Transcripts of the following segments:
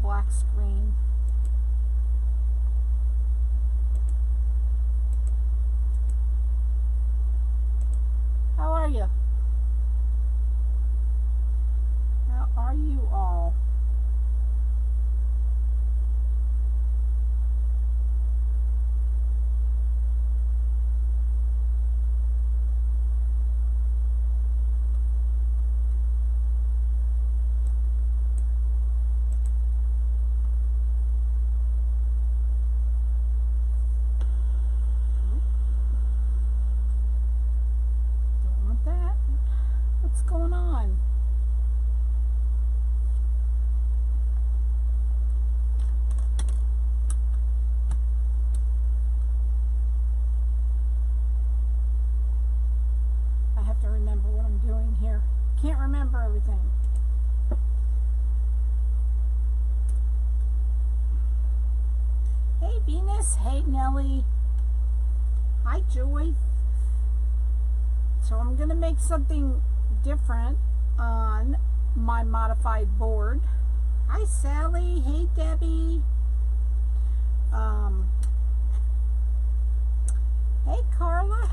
black screen. How are you? How are you all? Don't want that. What's going on? I have to remember what I'm doing here. Can't remember everything. Hey Venus, hey Nellie, hi Joy. So I'm gonna make something different on my modified board. Hi Sally, hey Debbie. Hey Carla.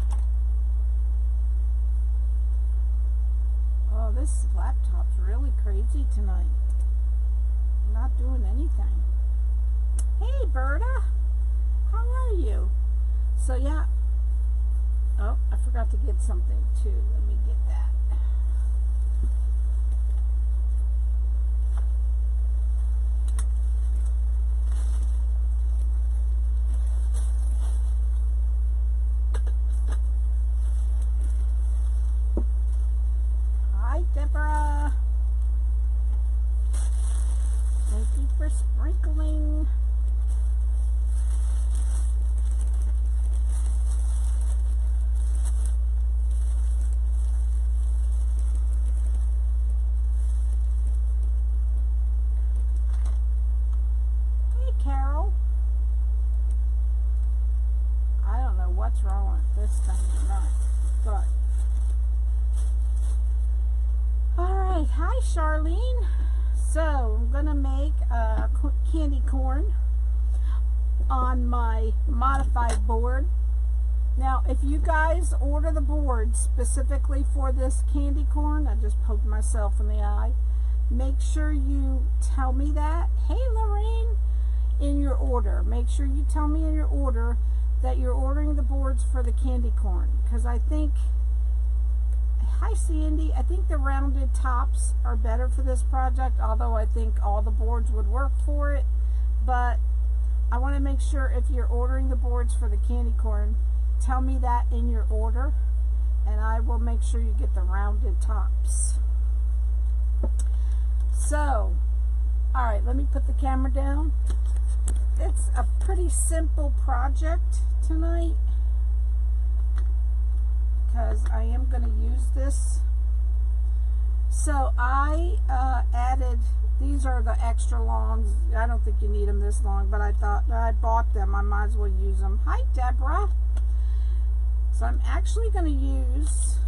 Oh, this laptop's really crazy tonight. I'm not doing anything. Hey Berta, how are you? So yeah, oh, I forgot to get something too. Let me get that. Hi Deborah. Thank you for sprinkling. Carol, I don't know what's wrong with this thing tonight, but all right. Hi Charlene. So I'm gonna make a candy corn on my modified board. Now if you guys order the board specifically for this candy corn, I just poked myself in the eye, make sure you tell me that. Hey Lorraine, in your order, make sure you tell me in your order that you're ordering the boards for the candy corn, because I think, hi Sandy, I think the rounded tops are better for this project, although I think all the boards would work for it. But I want to make sure if you're ordering the boards for the candy corn, tell me that in your order and I will make sure you get the rounded tops. So all right, let me put the camera down. It's a pretty simple project tonight because I am going to use this. So I added, these are the extra longs. I don't think you need them this long, but I thought I bought them. I might as well use them. Hi, Deborah. So I'm actually going to use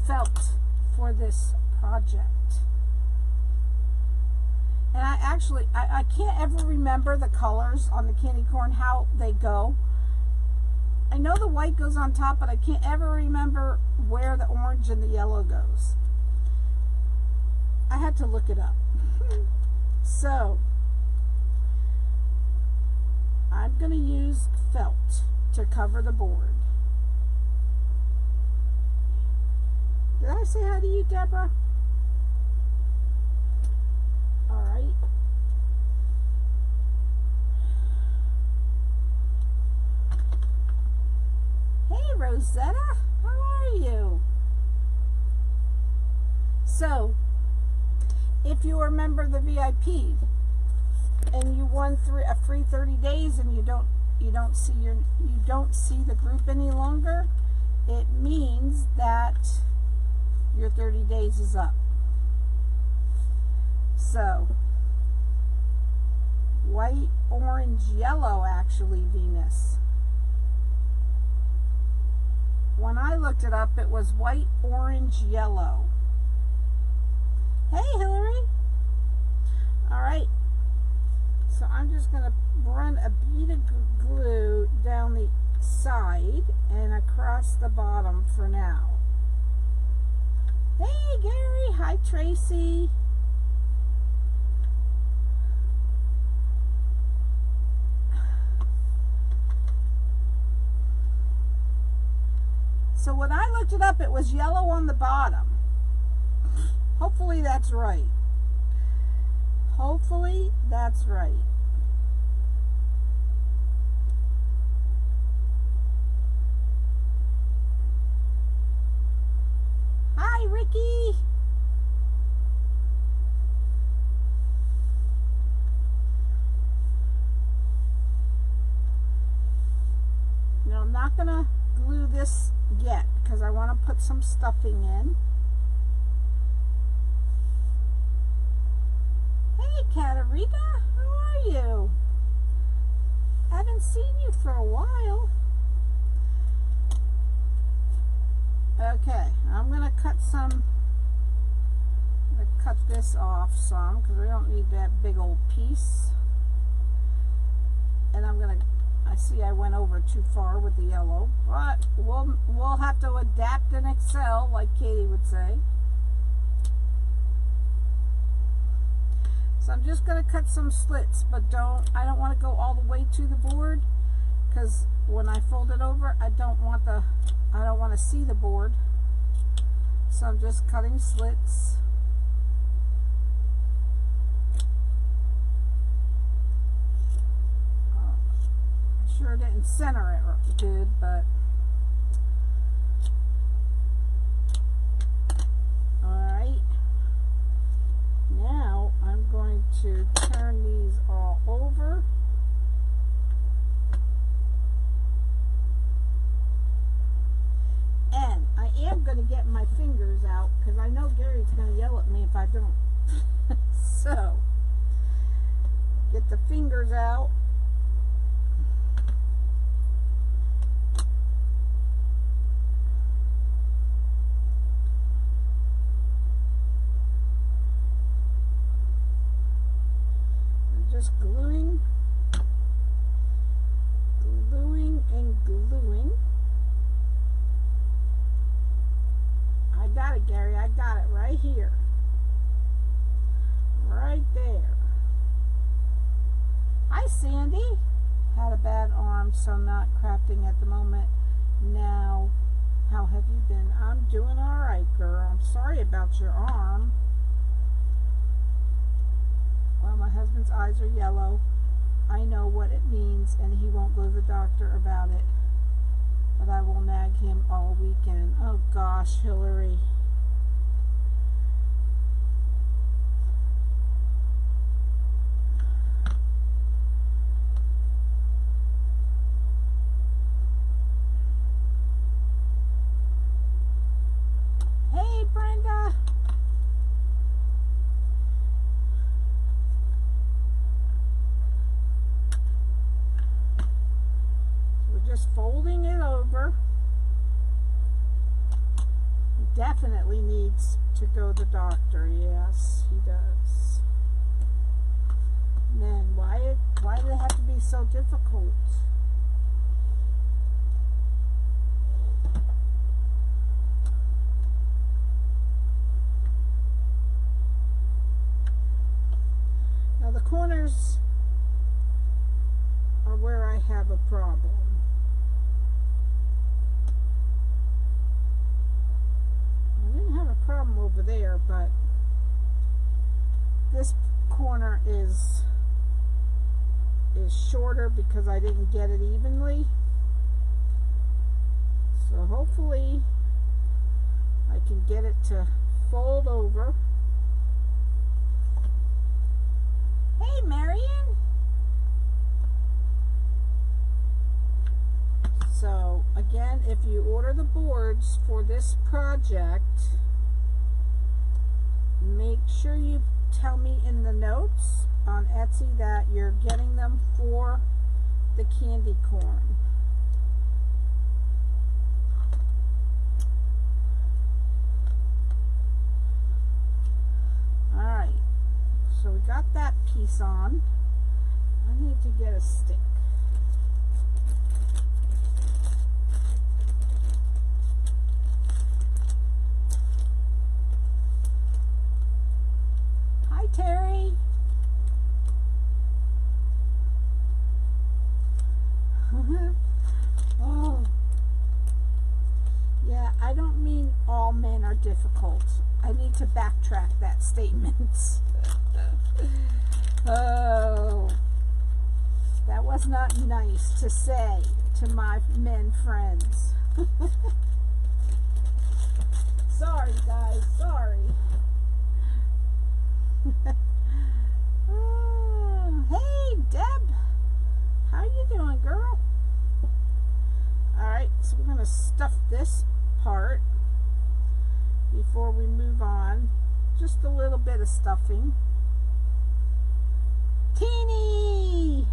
felt for this project. And I can't ever remember the colors on the candy corn, how they go. I know the white goes on top, but I can't ever remember where the orange and the yellow goes. I had to look it up. So, I'm going to use felt to cover the board. Did I say hi to you, Deborah? All right. Hey, Rosetta, how are you? So, if you remember the VIP and you won a free 30 days and you don't see the group any longer, it means that your 30 days is up. So, white, orange, yellow, actually, Venus. When I looked it up, it was white, orange, yellow. Hey, Hillary. All right, so I'm just going to run a bead of glue down the side and across the bottom for now. Hey Gary, hi Tracy. So when I looked it up, it was yellow on the bottom. Hopefully that's right. Hopefully that's right. Hi, Ricky. Now I'm not gonna glue this yet because I want to put some stuffing in. Hey Katarina, how are you? Haven't seen you for a while. Okay, I'm gonna cut this off some because we don't need that big old piece. And I see I went over too far with the yellow, but we'll have to adapt and excel, like Katie would say. So I'm just going to cut some slits, but I don't want to go all the way to the board because when I fold it over, I don't want to see the board. So I'm just cutting slits. Sure didn't center it good, but alright. Now I'm going to turn these all over. And I am going to get my fingers out because I know Gary's going to yell at me if I don't. So, get the fingers out. Just gluing and gluing. I got it, Gary. I got it right here. Right there. Hi, Sandy. Had a bad arm, so not crafting at the moment. Now, how have you been? I'm doing all right, girl. I'm sorry about your arm. Well, my husband's eyes are yellow. I know what it means, and he won't go to the doctor about it. But I will nag him all weekend. Oh gosh, Hillary. Hey, Brenda. Just folding it over. He definitely needs to go to the doctor. Yes, he does. Man, why do they have to be so difficult? Now the corners are where I have a problem. Problem over there, but this corner is shorter because I didn't get it evenly. So hopefully I can get it to fold over. Hey, Marion. So again, if you order the boards for this project, make sure you tell me in the notes on Etsy that you're getting them for the candy corn. Alright, so we got that piece on. I need to get a stick. Hi, Terry. Oh. Yeah, I don't mean all men are difficult. I need to backtrack that statement. Oh, that was not nice to say to my men friends. Sorry, guys, sorry. Oh, hey, Deb. How you doing, girl? Alright, so we're going to stuff this part before we move on. Just a little bit of stuffing. Teeny!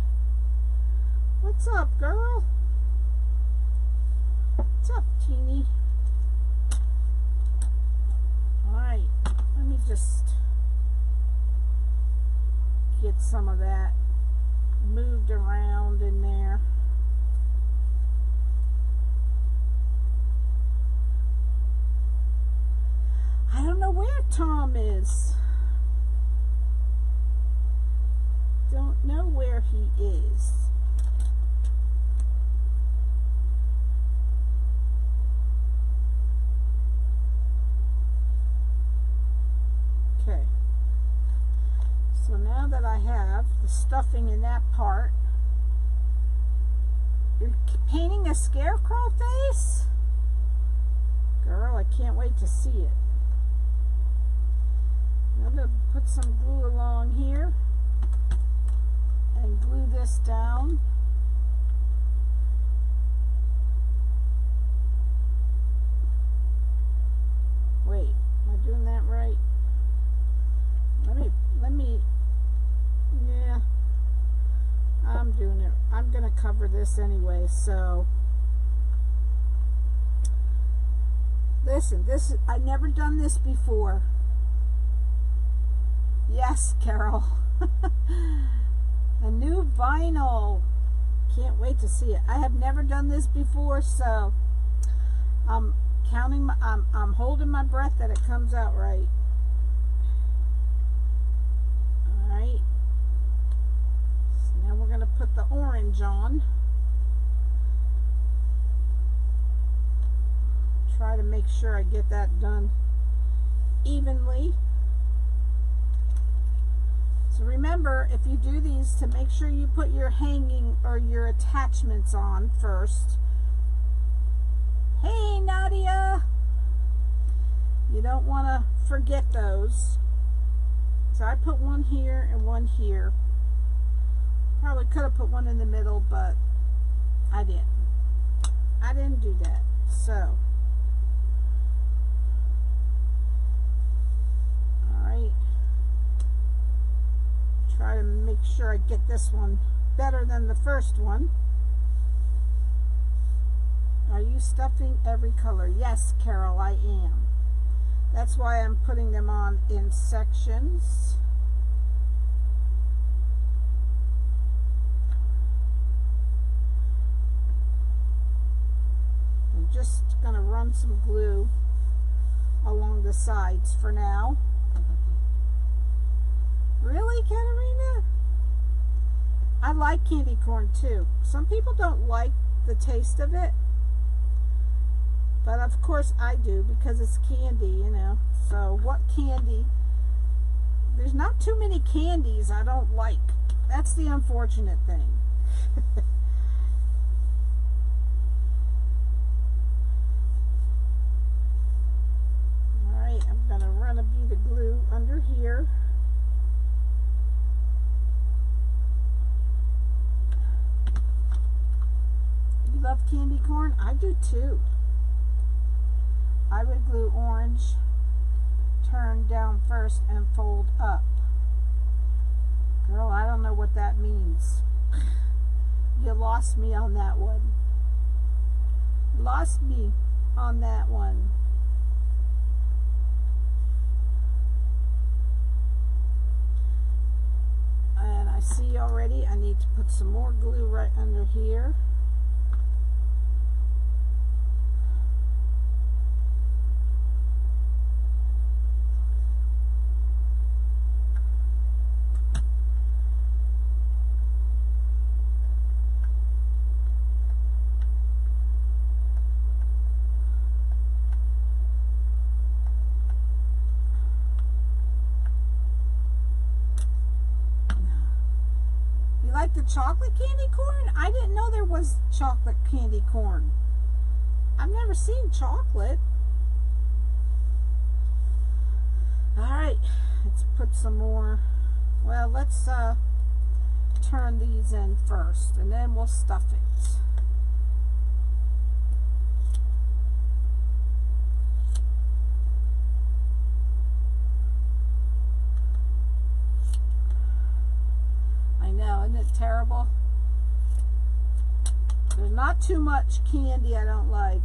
What's up, girl? What's up, Teeny? Alright, let me just get some of that moved around in there. I don't know where Tom is. Don't know where he is. Okay. So now that I have the stuffing in that part, you're painting a scarecrow face? Girl, I can't wait to see it. I'm going to put some glue along here and glue this down. Wait, am I doing that right? Let me, yeah, I'm doing it. I'm going to cover this anyway, so. Listen, I've never done this before. Yes, Carol. A new vinyl. Can't wait to see it. I have never done this before, so I'm holding my breath that it comes out right. Alright. So now we're going to put the orange on. Try to make sure I get that done evenly. So remember, if you do these, to make sure you put your hanging or your attachments on first. Hey, Nadia! You don't want to forget those. So I put one here and one here. Probably could have put one in the middle, but I didn't. I didn't do that. So, alright. Try to make sure I get this one better than the first one. Are you stuffing every color? Yes, Carol, I am. That's why I'm putting them on in sections. I'm just going to run some glue along the sides for now. Really, Katarina? I like candy corn too. Some people don't like the taste of it, but of course I do because it's candy, you know. So what candy? There's not too many candies I don't like. That's the unfortunate thing. Alright, I'm going to run a bead of glue under here. You love candy corn? I do too. I would glue orange, turn down first, and fold up. Girl, I don't know what that means. You lost me on that one. Lost me on that one. I see already I need to put some more glue right under here. Like the chocolate candy corn? I didn't know there was chocolate candy corn. I've never seen chocolate. Alright, let's put some more. Well, let's turn these in first and then we'll stuff it. Isn't it terrible? There's not too much candy I don't like.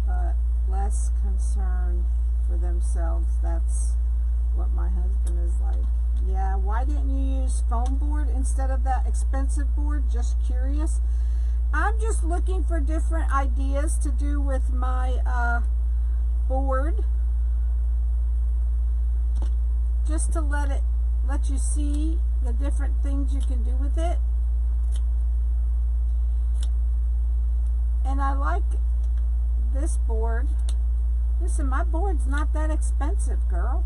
But less concern for themselves. That's what my husband is like. Yeah, why didn't you use foam board instead of that expensive board? Just curious. I'm just looking for different ideas to do with my board. Just to let you see the different things you can do with it. And I like this board. Listen, my board's not that expensive, girl.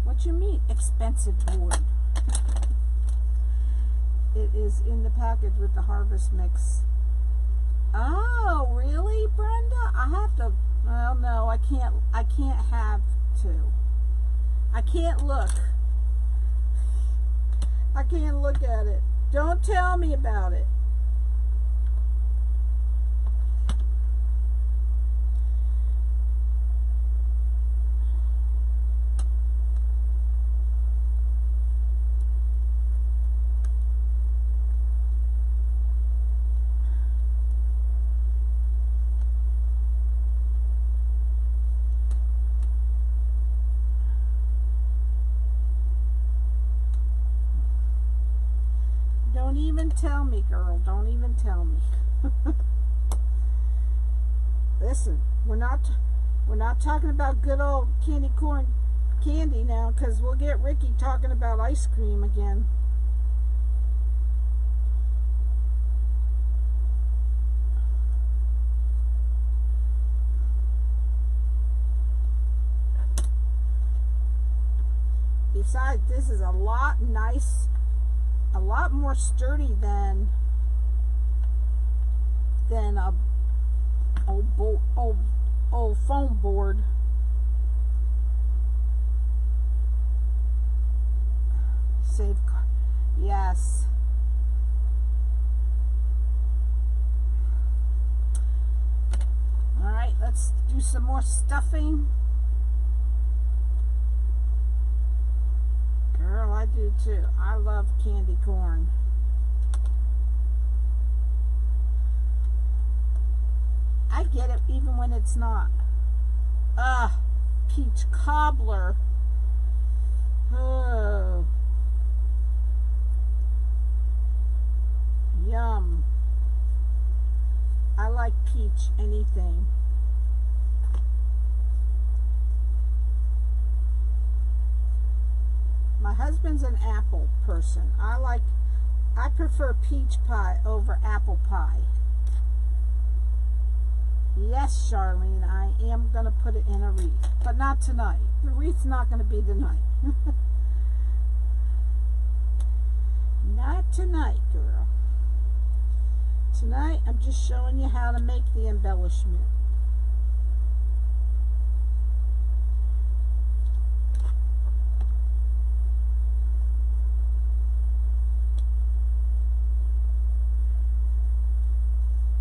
What you mean, expensive board? It is in the package with the harvest mix. Oh, really, Brenda? I have to, well, no, I can't have two. I can't look. I can't look at it. Don't tell me about it. Don't even tell me, girl. Don't even tell me. Listen, we're not talking about good old candy corn candy now, because we'll get Ricky talking about ice cream again. Besides, this is a lot more sturdy than a old foam board. Safeguard. Yes. All right, let's do some more stuffing. Girl, I do too. I love candy corn. I get it even when it's not. Peach cobbler. Oh. Yum. I like peach anything. My husband's an apple person. I prefer peach pie over apple pie. Yes, Charlene, I am going to put it in a wreath, but not tonight. The wreath's not going to be tonight. Not tonight, girl. Tonight, I'm just showing you how to make the embellishment.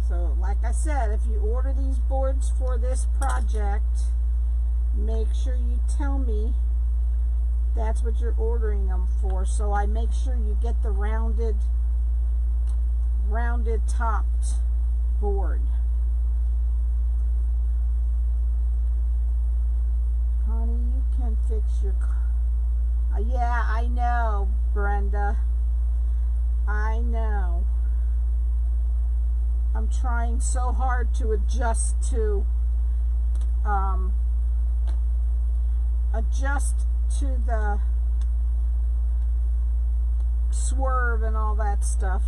So, like I said, if you order these boards for this project, make sure you tell me that's what you're ordering them for, so I make sure you get the rounded topped board. Connie, you can fix your yeah, I know, Brenda. I know. I'm trying so hard to adjust to the swerve and all that stuff.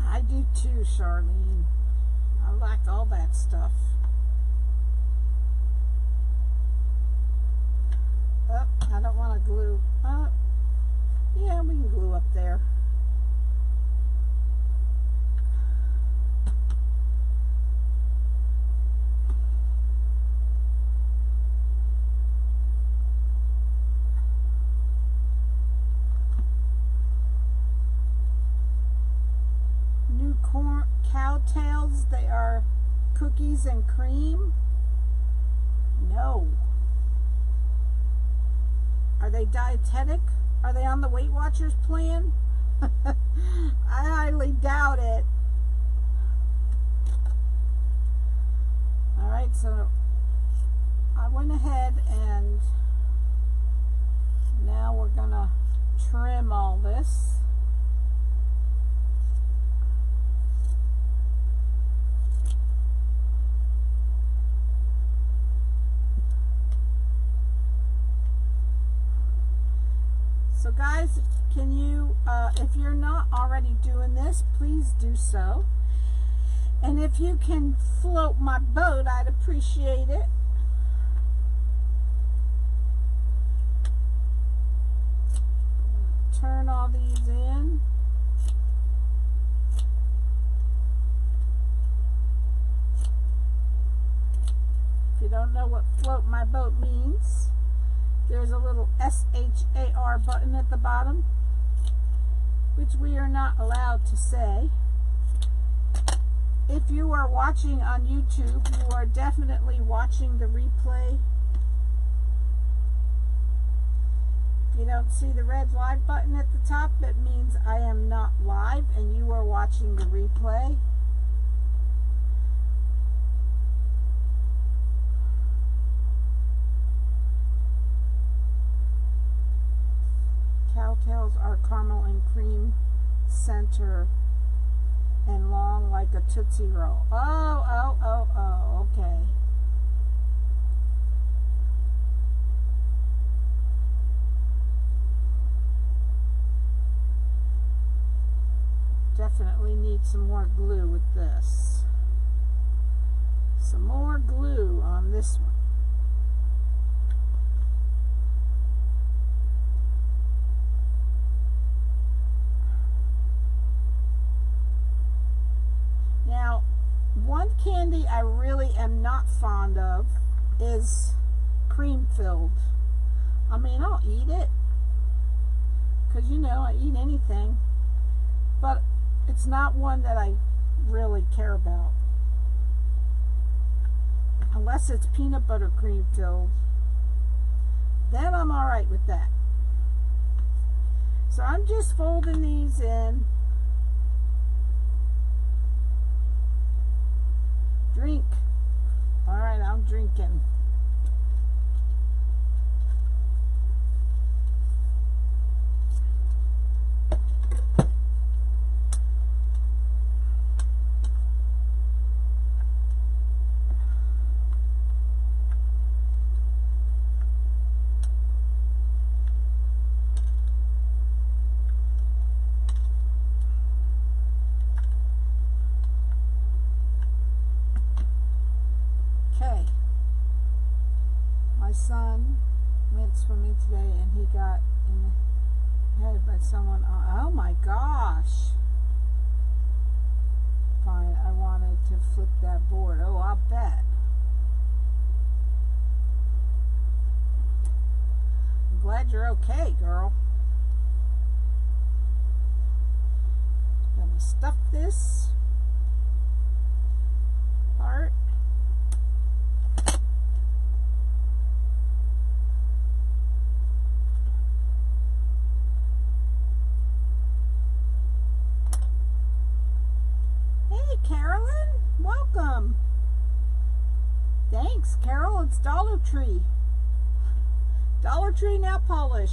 I do too, Charlene. I like all that stuff. Oh, I don't want to glue. Yeah, we can glue up there. New corn cow tails, they are cookies and cream? No. Are they dietetic? Are they on the Weight Watchers plan? I highly doubt it. Alright, so I went ahead and now we're gonna trim all this. So guys, can you, if you're not already doing this, please do so. And if you can float my boat, I'd appreciate it. Turn all these in. If you don't know what float my boat means, there's a little SHAR button at the bottom, which we are not allowed to say. If you are watching on YouTube, you are definitely watching the replay. If you don't see the red live button at the top, it means I am not live and you are watching the replay. Cowtails are caramel and cream center and long like a Tootsie Roll. Oh, okay. Definitely need some more glue with this. Some more glue on this one. Now, one candy I really am not fond of is cream filled. I mean, I'll eat it because, you know, I eat anything, but it's not one that I really care about. Unless it's peanut butter cream filled, then I'm all right with that. So I'm just folding these in. Drink. All right, I'm drinking. Son went swimming today and he got in the head by someone. Oh my gosh. Fine, I wanted to flip that board. Oh, I'll bet. I'm glad you're okay, girl. Gonna stuff this part. welcome. Thanks, Carol. It's Dollar Tree. Dollar Tree nail polish.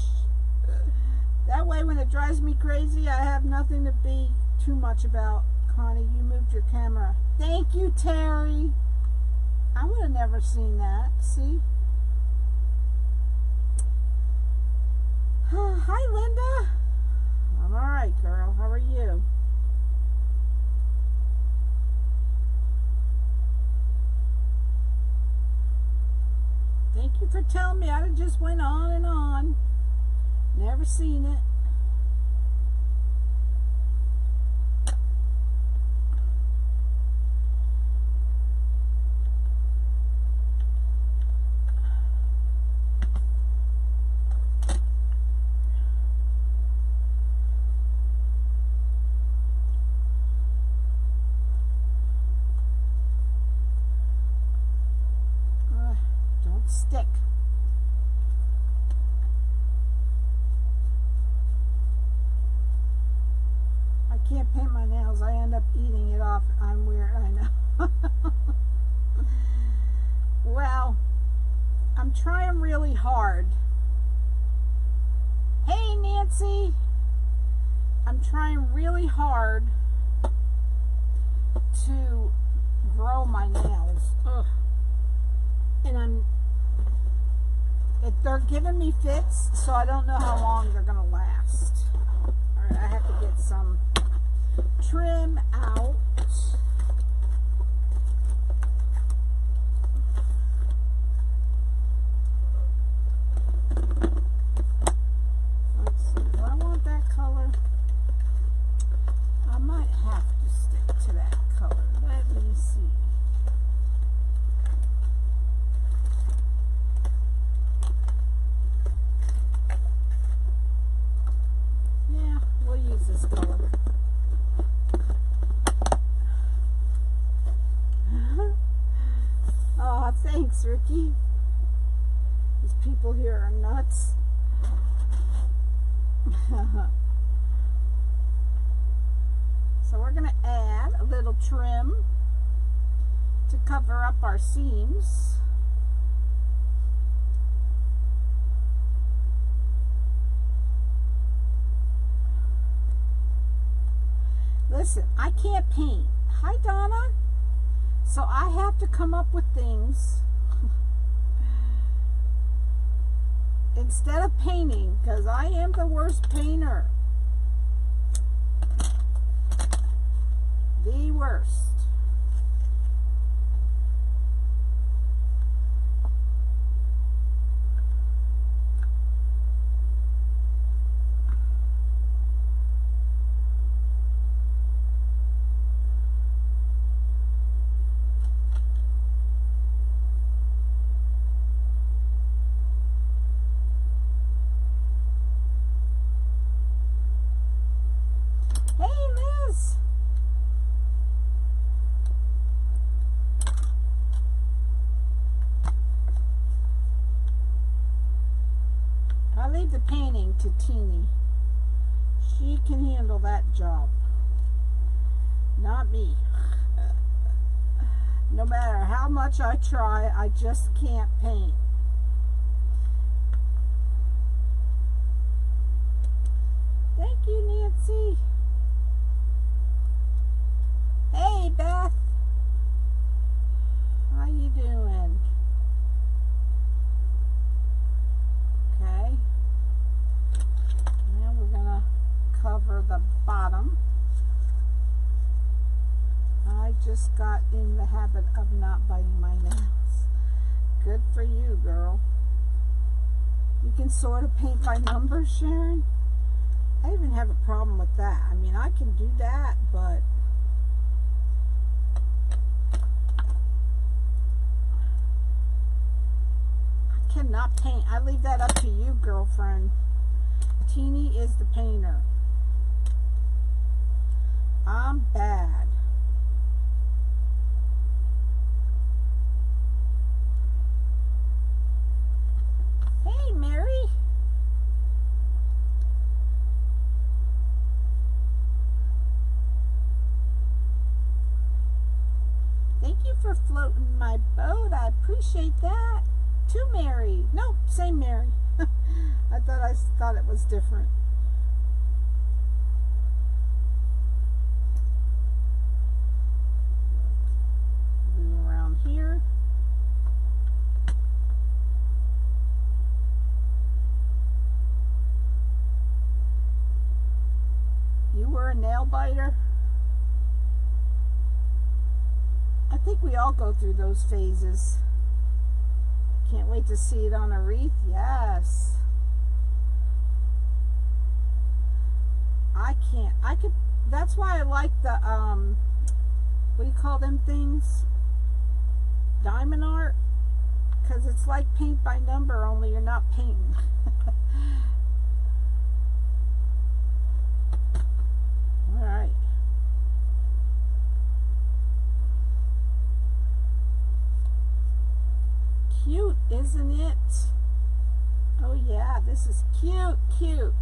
That way when it drives me crazy, I have nothing to be too much about. Connie, you moved your camera. Thank you, Terry. I would have never seen that. See? Hi, Linda. I'm all right, girl. How are you? Thank you for telling me. I just went on and on. Never seen it. Don't stick. I can't paint my nails. I end up eating it off. I'm weird, I know. Well, I'm trying really hard. Hey, Nancy. I'm trying really hard to grow my nails. Ugh. And they're giving me fits, so I don't know how long they're gonna last. All right, I have to get some trim out. Let's see, do I want that color? I might have to stick to that color. Let me see. Yeah, we'll use this color. Oh, thanks, Ricky. These people here are nuts. So we're going to add a little trim to cover up our seams. Listen, I can't paint. Hi, Donna. So I have to come up with things instead of painting, because I am the worst painter. The worst. The painting to Teeny. She can handle that job. Not me. No matter how much I try, I just can't paint. Thank you, Nancy. Hey, Beth. How you doing? Okay. Now we're going to cover the bottom. I just got in the habit of not biting my nails. Good for you, girl. You can sort of paint by numbers, Sharon. I even have a problem with that. I mean, I can do that, but I cannot paint. I leave that up to you, girlfriend. Teeny is the painter. I'm bad. Hey, Mary. floating my boat. I appreciate that. To Mary. No, same Mary. I thought it was different. Move around here. You were a nail biter? I think we all go through those phases. Can't wait to see it on a wreath. Yes. I could, that's why I like the, what do you call them things? Diamond art? Because it's like paint by number, only you're not painting. All right. Cute, isn't it? Oh yeah, this is cute, cute.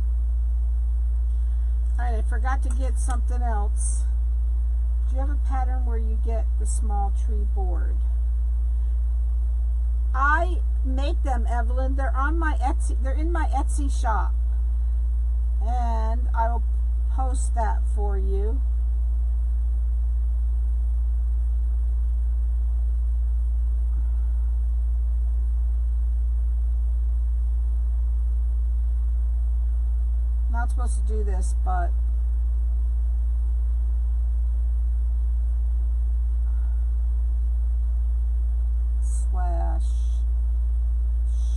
All right, I forgot to get something else. Do you have a pattern where you get the small tree board? I make them, Evelyn. They're on my Etsy. They're in my Etsy shop, and I will post that for you. Not supposed to do this, but slash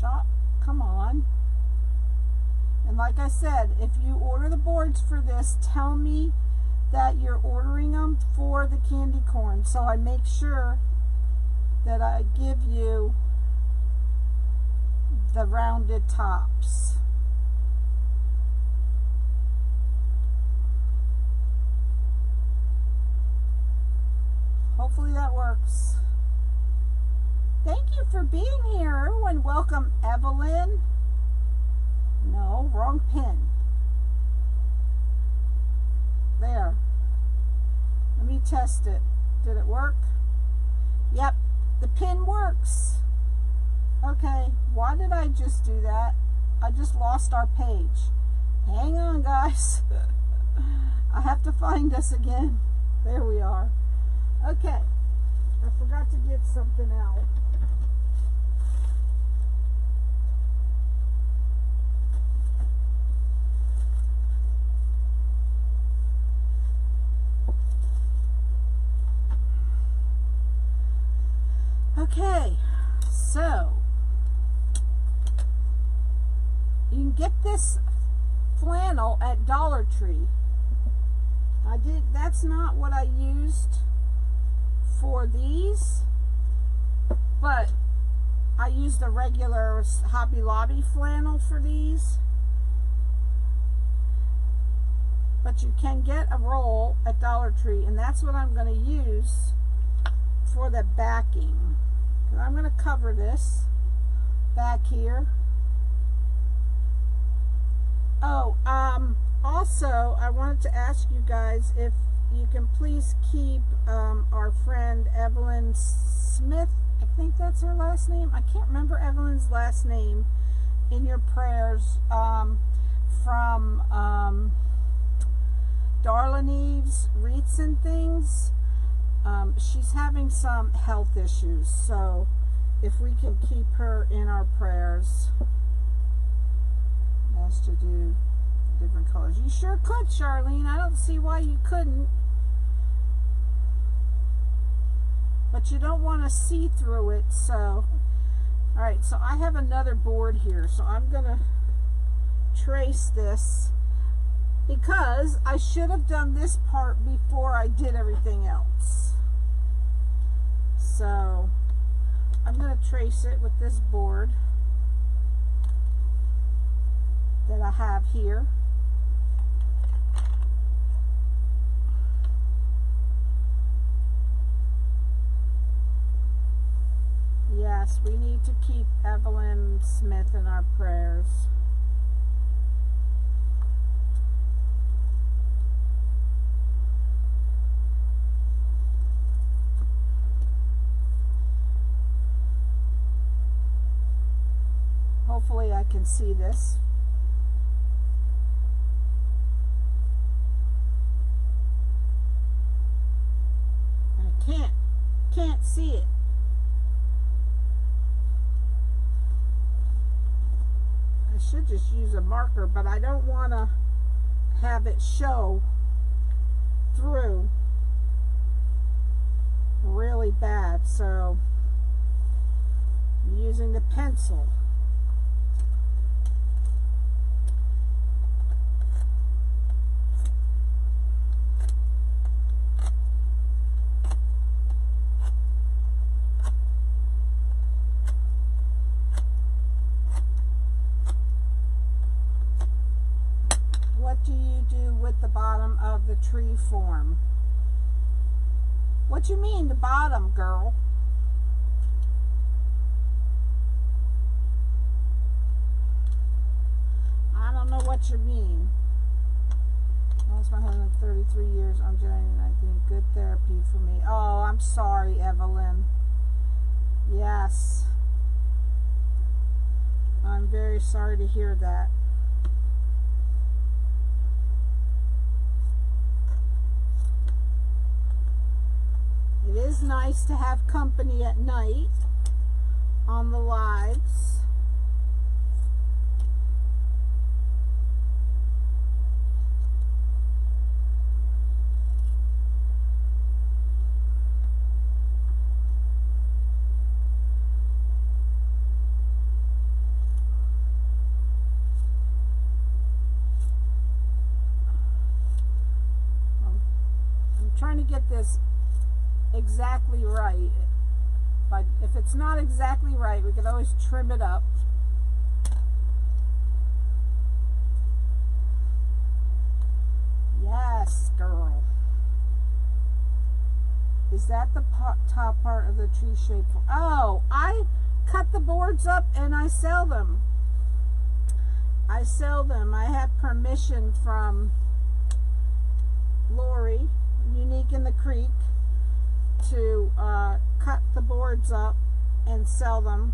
shop. Come on. And like I said, if you order the boards for this, tell me that you're ordering them for the candy corn, so I make sure that I give you the rounded tops. Hopefully that works. Thank you for being here, everyone. Welcome, Evelyn. No, wrong pin. There. Let me test it. Did it work? Yep, the pin works. Okay, why did I just do that? I just lost our page. Hang on, guys. I have to find us again. There we are. Okay, I forgot to get something out. Okay, so you can get this flannel at Dollar Tree. That's not what I used for these, but I used the regular Hobby Lobby flannel for these. But you can get a roll at Dollar Tree, and that's what I'm going to use for the backing. And I'm going to cover this back here. Oh, also I wanted to ask you guys if you can please keep our friend Evelyn Smith, I think that's her last name. I can't remember Evelyn's last name, in your prayers, from Darlene Eve's Wreaths and Things. She's having some health issues, so if we can keep her in our prayers. Asked to do different colors. You sure could, Charlene. I don't see why you couldn't. But you don't want to see through it, so. Alright, so I have another board here, so I'm going to trace this, because I should have done this part before I did everything else. So I'm going to trace it with this board that I have here. Yes, we need to keep Evelyn Smith in our prayers. Hopefully I can see this. I can't see it. I should just use a marker, but I don't want to have it show through really bad, so I'm using the pencil. What do you do with the bottom of the tree form? What you mean, the bottom, girl? I don't know what you mean. Lost my husband 33 years. I'm joining. I think good therapy for me. Oh, I'm sorry, Evelyn. Yes. I'm very sorry to hear that. It is nice to have company at night on the lives. I'm trying to get this exactly right, but if it's not exactly right, we could always trim it up. Yes, girl. Is that the top part of the tree shape? Oh, I cut the boards up and I sell them. I have permission from Lori, Unique in the Creek, to cut the boards up and sell them.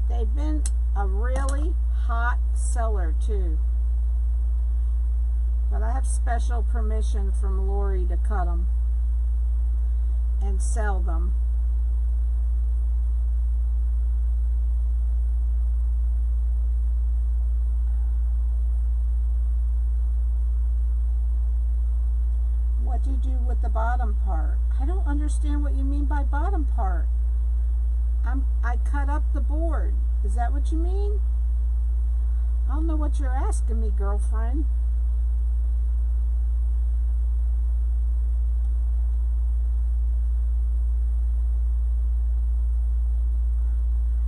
They've been a really hot seller too, but I have special permission from Lori to cut them and sell them. What do you do with the bottom part? I don't understand what you mean by bottom part. I cut up the board. Is that what you mean? I don't know what you're asking me, girlfriend.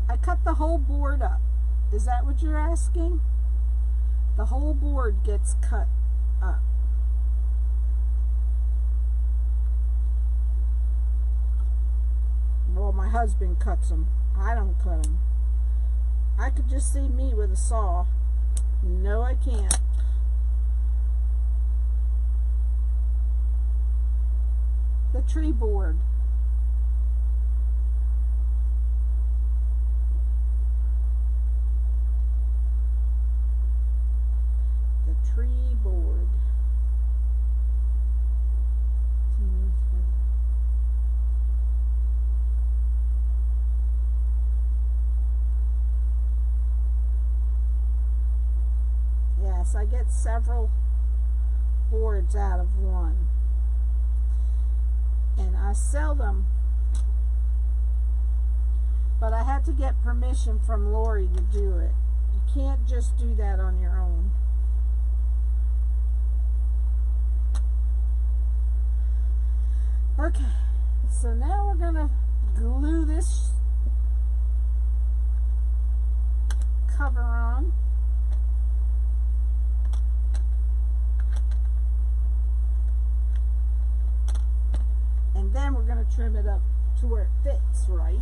I cut the whole board up. Is that what you're asking? The whole board gets cut up. Well, my husband cuts them. I don't cut them. I could just see me with a saw. No, I can't. The tree board. The tree board. Yes, I get several boards out of one, and I sell them, but I had to get permission from Lori to do it. You can't just do that on your own. Okay, so now we're gonna glue this cover on. And then we're going to trim it up to where it fits, right?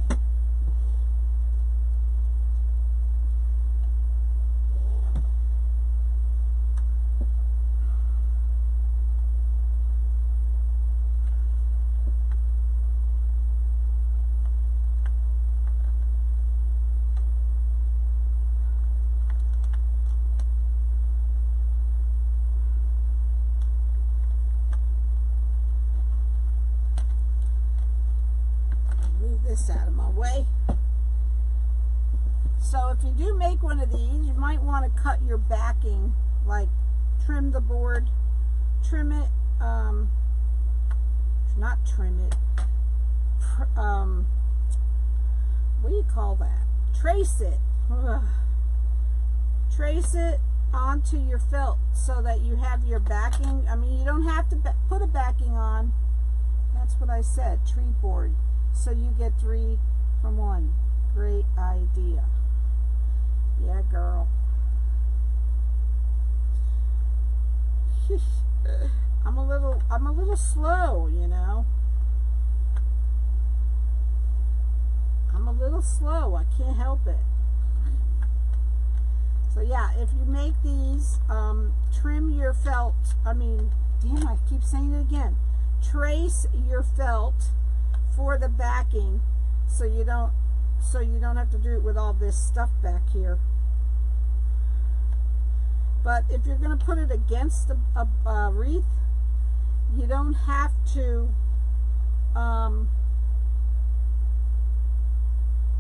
this out of my way. So if you do make one of these, you might want to cut your backing, like trim the board, trim it, not trim it, what do you call that? Trace it. Ugh. Trace it onto your felt so that you have your backing. I mean, you don't have to put a backing on. That's what I said, tree board. So you get 3 from 1. Great idea. Yeah, girl. I'm a little slow, you know. I'm a little slow. I can't help it. So yeah, if you make these, trim your felt. I mean, damn, I keep saying it again. Trace your felt for the backing, so you don't have to do it with all this stuff back here. But if you're going to put it against a wreath, you don't have to. All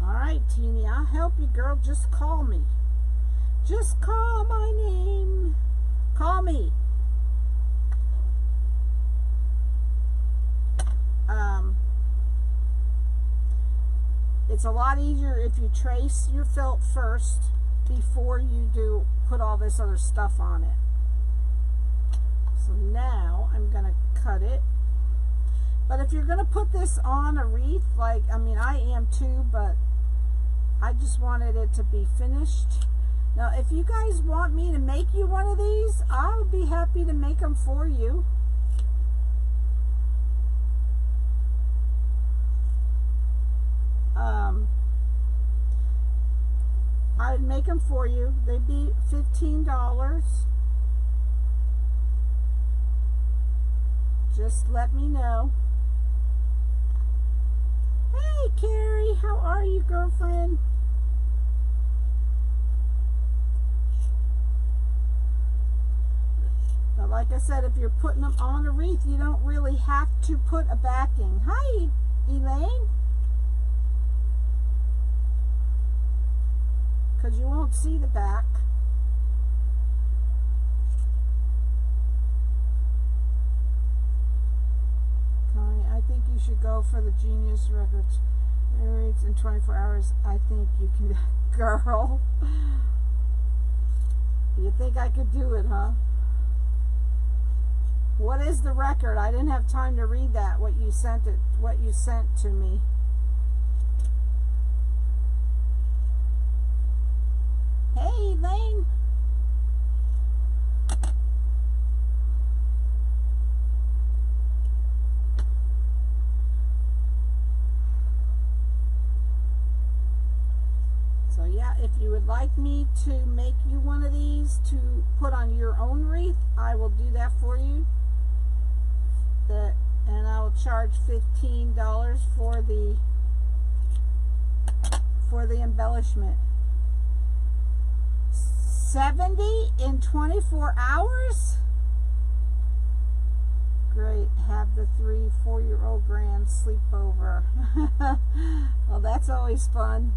right, Teeny, I'll help you, girl. Just call me. Just call my name. Call me. It's a lot easier if you trace your felt first before you put all this other stuff on it. So now I'm going to cut it. But if you're going to put this on a wreath, like, I mean, I am too, but I just wanted it to be finished. Now, if you guys want me to make you one of these, I would be happy to make them for you. I'd make them for you. They'd be $15. Just let me know. Hey, Carrie, how are you, girlfriend? But like I said, if you're putting them on a wreath, you don't really have to put a backing. Hi, Elaine. Because you won't see the back. Connie, I think you should go for the Genius Records. Reads in 24 hours. I think you can. Girl. You think I could do it, huh? What is the record? I didn't have time to read that, what you sent to me. Hey, Elaine. So yeah, if you would like me to make you one of these to put on your own wreath, I will do that for you. And I will charge $15 for the embellishment. 70 in 24 hours? Great. Have the 3-4-year-old grand sleepover. Well, that's always fun.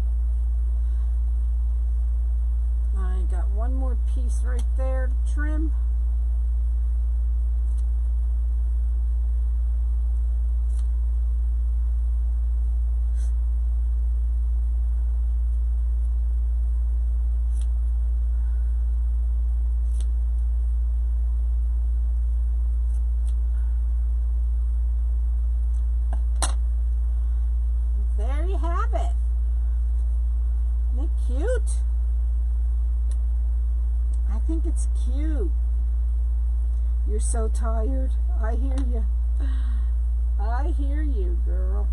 I got one more piece right there to trim. Cute. I think it's cute. You're so tired. I hear you. I hear you, girl.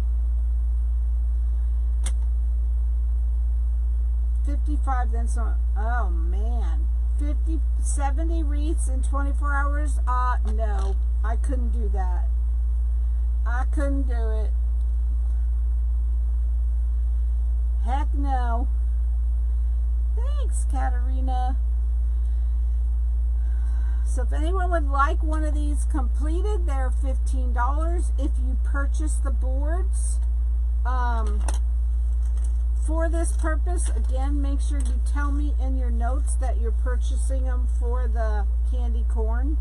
55 then so. Oh man. 70 wreaths in 24 hours? No. I couldn't do that. I couldn't do it. Heck no. Thanks, Katarina. So if anyone would like one of these completed, they're $15. If you purchase the boards, For this purpose, again, make sure you tell me in your notes that you're purchasing them for the candy corn.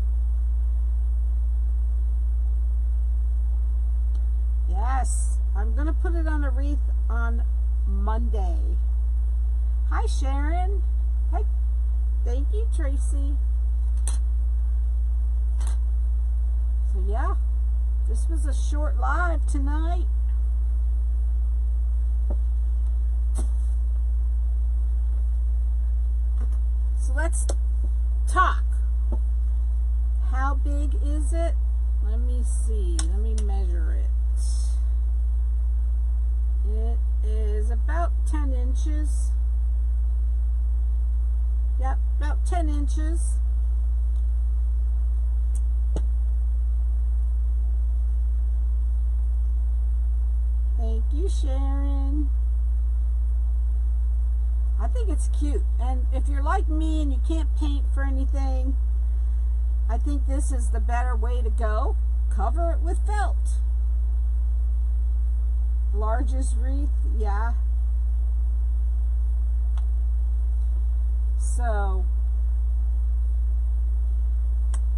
Yes, I'm going to put it on a wreath on Monday. Hi, Sharon. Hi. Thank you, Tracy. So, yeah, this was a short live tonight. So let's talk. How big is it? Let me see. Let me measure it. It is about 10 inches. Yep, about 10 inches. Thank you, Sharon. I think it's cute. And if you're like me and you can't paint for anything, I think this is the better way to go. Cover it with felt. Largest wreath, yeah. So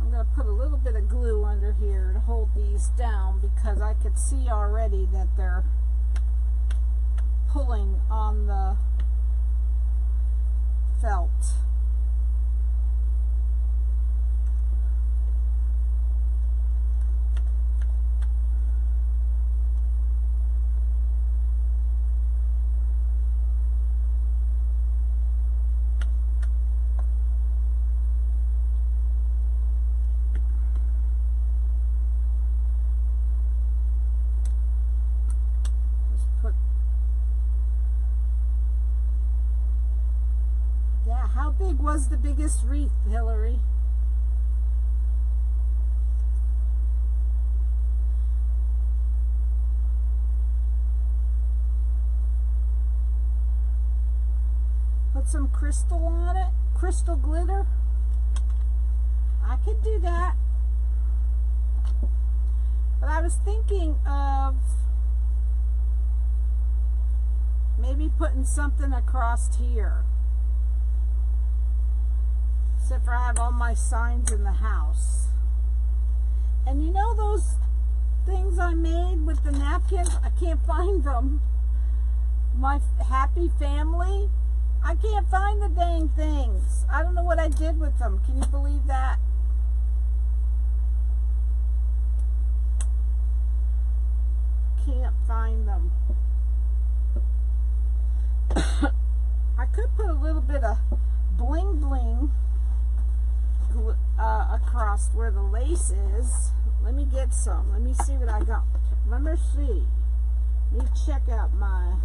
I'm going to put a little bit of glue under here to hold these down because I could see already that they're pulling on the felt. How big was the biggest wreath, Hillary? Put some crystal on it, crystal glitter. I could do that. But I was thinking of maybe putting something across here. Except for I have all my signs in the house. And you know those things I made with the napkins? I can't find them. My happy family? I can't find the dang things. I don't know what I did with them. Can you believe that? Can't find them. I could put a little bit of bling bling across where the lace is. Let me get some. Let me see what I got. Let me see. Let me check out my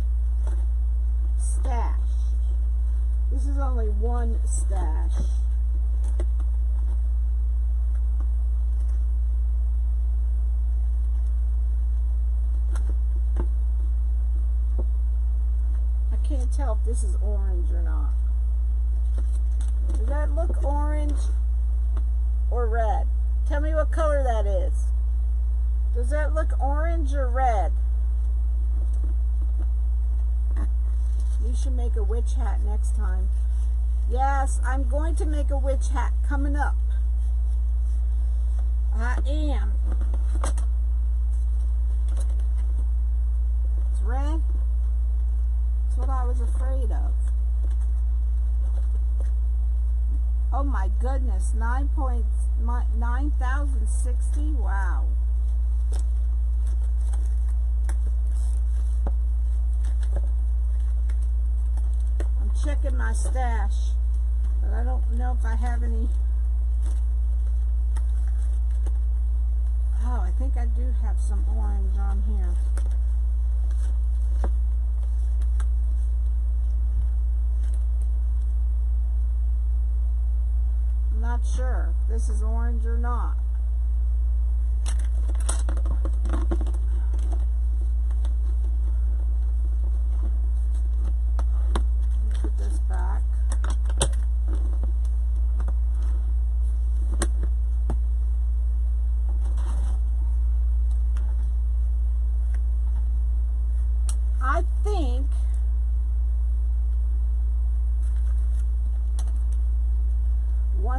stash. This is only one stash. I can't tell if this is orange or not. Does that look orange or red? Tell me what color that is. Does that look orange or red? You should make a witch hat next time. Yes, I'm going to make a witch hat coming up. I am. It's red. That's what I was afraid of. Oh my goodness, 9,060. Wow. I'm checking my stash, but I don't know if I have any. Oh, I think I do have some orange on here. I'm not sure if this is orange or not. Let me put this back.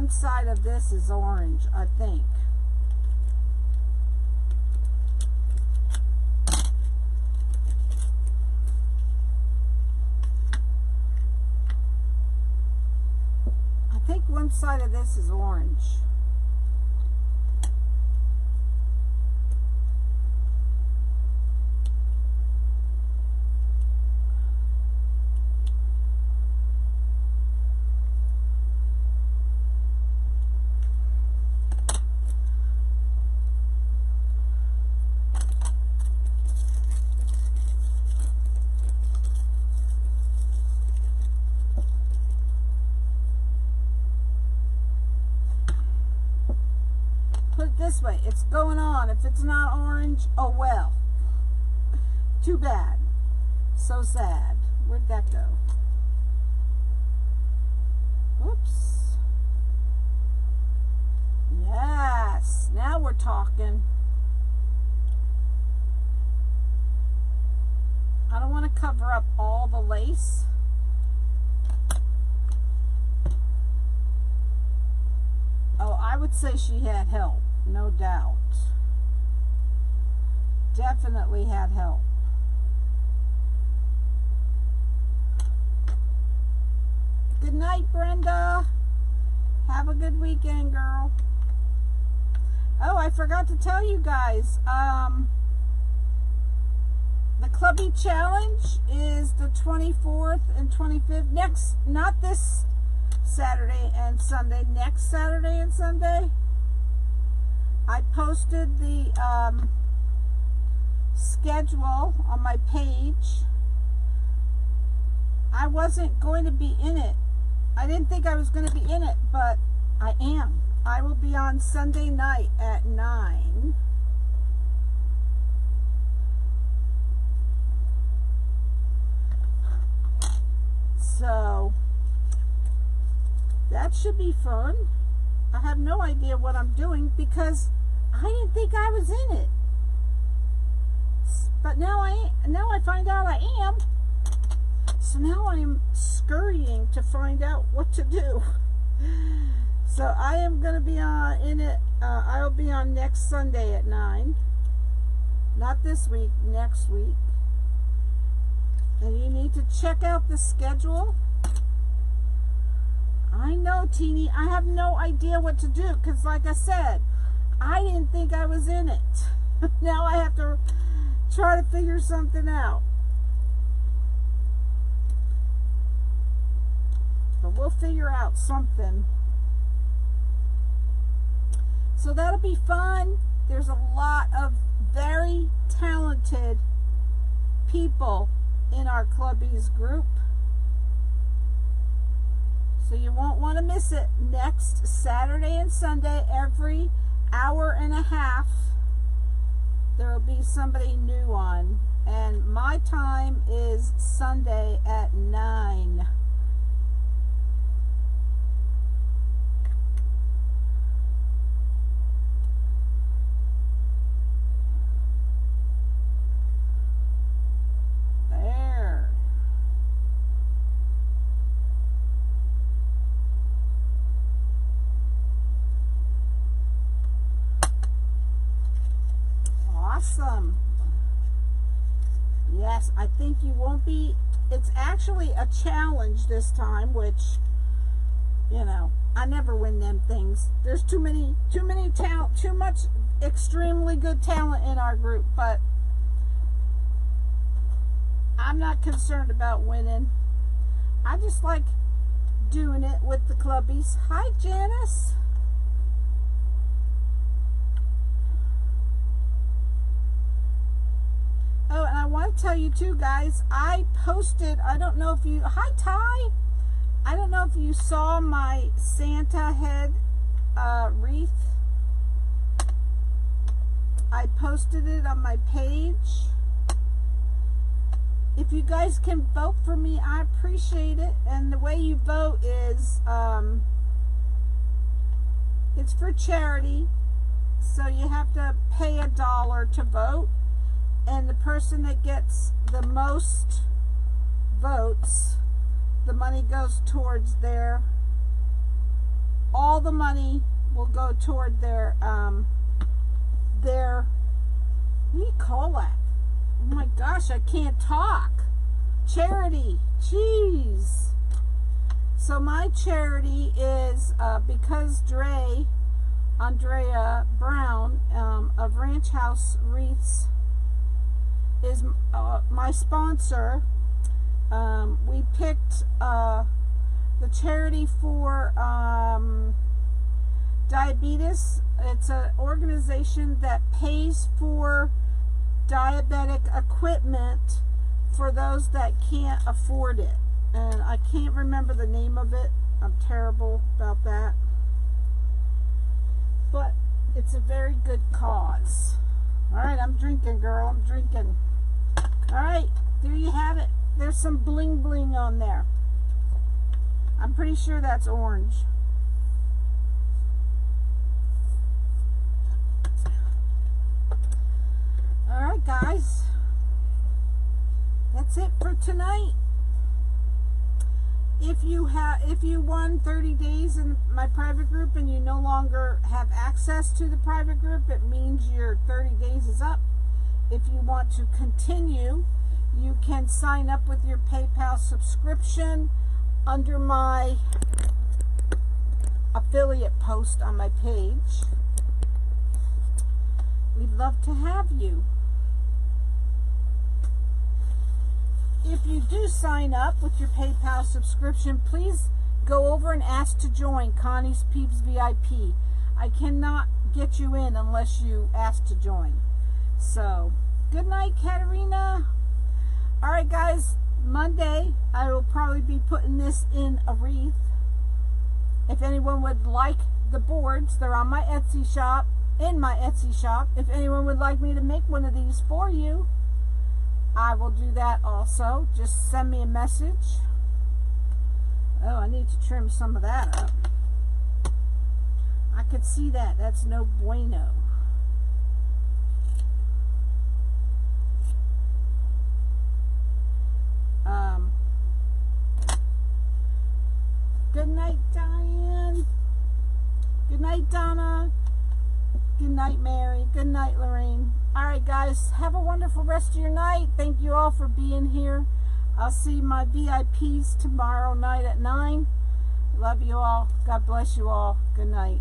one side of this is orange, I think. I think one side of this is orange. This way, it's going on. If it's not orange, oh well. Too bad. So sad. Where'd that go? Oops. Yes, now we're talking. I don't want to cover up all the lace. Oh, I would say she had help. No doubt. Definitely had help. Good night, Brenda. Have a good weekend, girl. Oh, I forgot to tell you guys. The Clubby Challenge is the 24th and 25th. Next, not this Saturday and Sunday. Next Saturday and Sunday. I posted the schedule on my page. I wasn't going to be in it. I didn't think I was going to be in it, but I am. I will be on Sunday night at 9. So that should be fun. I have no idea what I'm doing because I didn't think I was in it. But now I find out I am. So now I'm scurrying to find out what to do. So I am going to be in it. I'll be on next Sunday at 9. Not this week, next week. And you need to check out the schedule. I know, Teeny. I have no idea what to do because, like I said, I didn't think I was in it. Now I have to try to figure something out. But we'll figure out something. So that'll be fun. There's a lot of very talented people in our Clubbies group. So you won't want to miss it. Next Saturday and Sunday, every hour and a half, there will be somebody new on. And my time is Sunday at 9. There. Awesome. Yes, I think you won't be. It's actually a challenge this time, which, you know, I never win them things. There's too much extremely good talent in our group, but I'm not concerned about winning. I just like doing it with the Clubbies. Hi, Janice. Oh, and I want to tell you too, guys, I posted, I don't know if you, hi Ty, I don't know if you saw my Santa head wreath. I posted it on my page. If you guys can vote for me, I appreciate it. And the way you vote is, it's for charity, so you have to pay $1 to vote. And the person that gets the most votes, the money goes towards all all the money will go toward their what do you call that? Oh my gosh, I can't talk. Charity. Jeez. So my charity is because Andrea Brown of Ranch House Wreaths is my sponsor. We picked the charity for diabetes. It's an organization that pays for diabetic equipment for those that can't afford it. And I can't remember the name of it. I'm terrible about that. But it's a very good cause. Alright, I'm drinking, girl. I'm drinking. Alright, there you have it. There's some bling bling on there. I'm pretty sure that's orange. Alright, guys. That's it for tonight. If you won 30 days in my private group and you no longer have access to the private group, it means your 30 days is up. If you want to continue, you can sign up with your PayPal subscription under my affiliate post on my page. We'd love to have you. If you do sign up with your PayPal subscription, please go over and ask to join Connie's Peeps VIP. I cannot get you in unless you ask to join. So, good night, Katerina. Alright, guys, Monday I will probably be putting this in a wreath. If anyone would like the boards, they're on my Etsy shop, in my Etsy shop. If anyone would like me to make one of these for you, I will do that also. Just send me a message. Oh, I need to trim some of that up. I could see that. That's no bueno. Good night, Diane. Good night, Donna. Good night, Mary. Good night, Lorraine. Alright, guys, have a wonderful rest of your night. Thank you all for being here. I'll see my VIPs tomorrow night at 9. Love you all. God bless you all. Good night.